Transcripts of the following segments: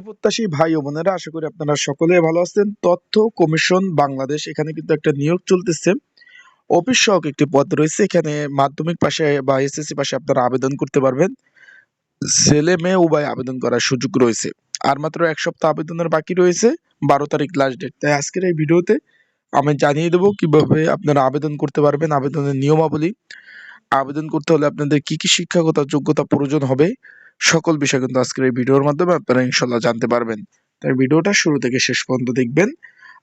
প্রত্যাশী ভাই ও বোনেরা, আশা করি আপনারা সকলে ভালো আছেন। তথ্য কমিশন বাংলাদেশ, এখানে কিন্তু একটা নিয়োগ চলতেছে। অফিস সহক একটি পদ রয়েছে। এখানে মাধ্যমিক পাশে বা এসএসসি পাশে আপনারা আবেদন করতে পারবেন। ছেলে মেয়ে উভয় আবেদন করার সুযোগ রয়েছে। আর মাত্র এক সপ্তাহ আবেদনের বাকি রয়েছে। 12 তারিখ লাস্ট ডেট। তাই আজকের এই ভিডিওতে আমি জানিয়ে দেবো কিভাবে আপনারা আবেদন করতে পারবেন, আবেদনের নিয়মাবলী, আবেদন করতে হলে আপনাদের কি কি শিক্ষাগত যোগ্যতা প্রয়োজন হবে, সকল বিষয় কিন্তু আজকের এই ভিডিওর মাধ্যমে আপনারা ইনশাল্লাহ জানতে পারবেন। তাই ভিডিওটা শুরু থেকে শেষ পর্যন্ত দেখবেন।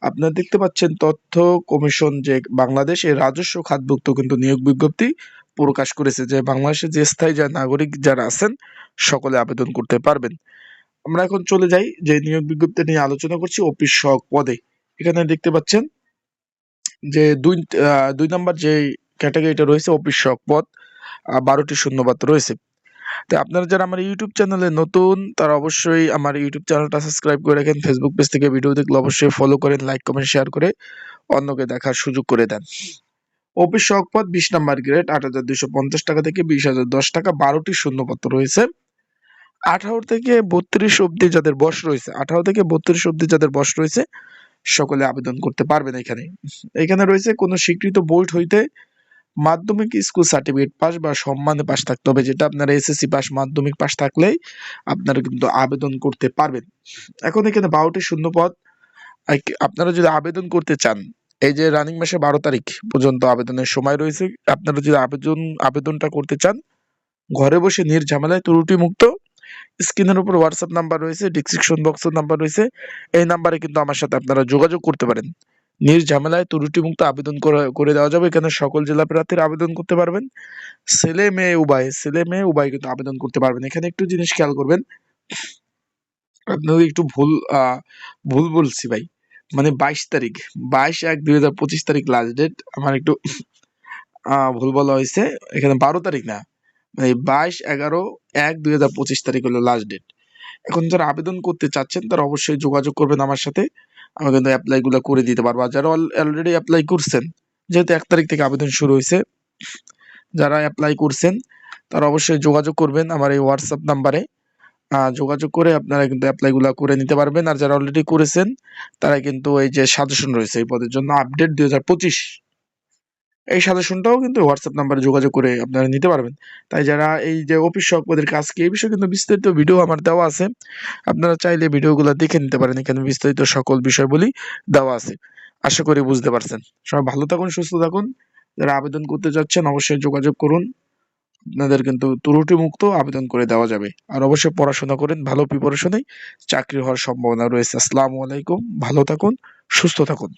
আপনারা দেখতে পাচ্ছেন তথ্য কমিশন যে বাংলাদেশ এর রাজস্ব খাতভুক্ত কিন্তু নিয়োগ বিজ্ঞপ্তি প্রকাশ করেছে যে বাংলাদেশের যে স্থায়ী নাগরিক যারা আছেন সকলে আবেদন করতে পারবেন। আমরা এখন চলে যাই যে নিয়োগ বিজ্ঞপ্তি নিয়ে আলোচনা করছি। অফিস সহক পদে এখানে দেখতে পাচ্ছেন যে দুই নম্বর যে ক্যাটাগরিটা রয়েছে অফিস সহক পদ, 12টি শূন্যপদ রয়েছে। তো আপনারা যারা আমার ইউটিউব চ্যানেলে নতুন তারা অবশ্যই আমার ইউটিউব চ্যানেলটা সাবস্ক্রাইব করে রাখেন। ফেসবুক পেজ থেকে ভিডিও দেখলে অবশ্যই ফলো করেন, লাইক কমেন্ট শেয়ার করে অন্যকে দেখার সুযোগ করে দেন। অফিস সহক পদ 20 নম্বর গ্রেড, 8,250 টাকা থেকে 20,010 টাকা, 12টি শূন্যপদ রয়েছে। 18 থেকে 32 অব্দি যাদের বয়স রয়েছে, 18 থেকে 32 অব্দি যাদের বয়স রয়েছে সকলে আবেদন করতে পারবেন। এখানে রয়েছে কোন স্বীকৃত বোর্ড হইতে মাধ্যমিক স্কুল সার্টিফিকেট পাস বা সম্মানে পাস থাকতে হবে, যেটা আপনারা এসএসসি পাস মাধ্যমিক পাস থাকলেই আপনারা কিন্তু আবেদন করতে পারবেন। এখন এখানে 12টি শূন্যপদ। আপনারা যদি আবেদন করতে চান, এই যে রানিং মাসে 12 তারিখ পর্যন্ত আবেদনের সময় রয়েছে। আপনারা যদি আবেদনটা করতে চান ঘরে বসে নির্ঝামেলায় ত্রুটি মুক্ত, স্ক্রিনের উপর হোয়াটসঅ্যাপ নাম্বার রয়েছে, ডিসক্রিপশন বক্সের নাম্বার রয়েছে, এই নাম্বারে কিন্তু আমার সাথে আপনারা যোগাযোগ করতে পারেন। নির্ঝামেলায় ত্রুটিমুক্ত আবেদন করে দেওয়া যাবে। এখানে সকল জেলা প্রার্থীরা আবেদন করতে পারবেন। ছেলে মেয়ে উভয় কিন্তু আবেদন করতে পারবেন। এখানে একটু জিনিস খেয়াল করবেন, আপনাকে একটু ভুল বলছি ভাই, মানে 22 তারিখ, 22/1/2025 তারিখ লাস্ট ডেট। আমার একটু ভুল বলা হয়েছে। এখানে 12 তারিখ না, মানে 22/11/1/2025 তারিখ হলো লাস্ট ডেট। এখন যারা আবেদন করতে চাচ্ছেন তারা অবশ্যই যোগাযোগ করবেন আমার সাথে। আমি কিন্তু অ্যাপ্লাই গুলো করে দিতে পারবো। আর যারা অলরেডি অ্যাপ্লাই করছেন, যেহেতু 1 তারিখ থেকে আবেদন শুরু হয়েছে, যারা অ্যাপ্লাই করছেন তারা অবশ্যই যোগাযোগ করবেন আমার এই হোয়াটসঅ্যাপ নাম্বারে। যোগাযোগ করে আপনারা কিন্তু অ্যাপ্লাই গুলা করে নিতে পারবেন। আর যারা অলরেডি করেছেন তারা কিন্তু এই যে সাজেশন রয়েছে এই পদের জন্য আপডেট 2025, এই সাজেশনটাও কিন্তু হোয়াটসঅ্যাপ নাম্বারে যোগাযোগ করে আপনারা নিতে পারবেন। তাই যারা এই যে অফিস সহক পদের কাজ কি এই বিষয়ে কিন্তু বিস্তারিত ভিডিও আমার দেওয়া আছে, আপনারা চাইলে ভিডিওগুলো দেখে নিতে পারেন। এখানে বিস্তারিত সকল বিষয়বলি দেওয়া আছে। আশা করি বুঝতে পারছেন। সবাই ভালো থাকুন, সুস্থ থাকুন। যারা আবেদন করতে যাচ্ছেন অবশ্যই যোগাযোগ করুন। আপনাদের কিন্তু ত্রুটি মুক্ত আবেদন করে দেওয়া যাবে। আর অবশ্যই পড়াশোনা করেন, ভালো প্রিপারেশনে চাকরি হওয়ার সম্ভাবনা রয়েছে। আসসালামু আলাইকুম, ভালো থাকুন, সুস্থ থাকুন।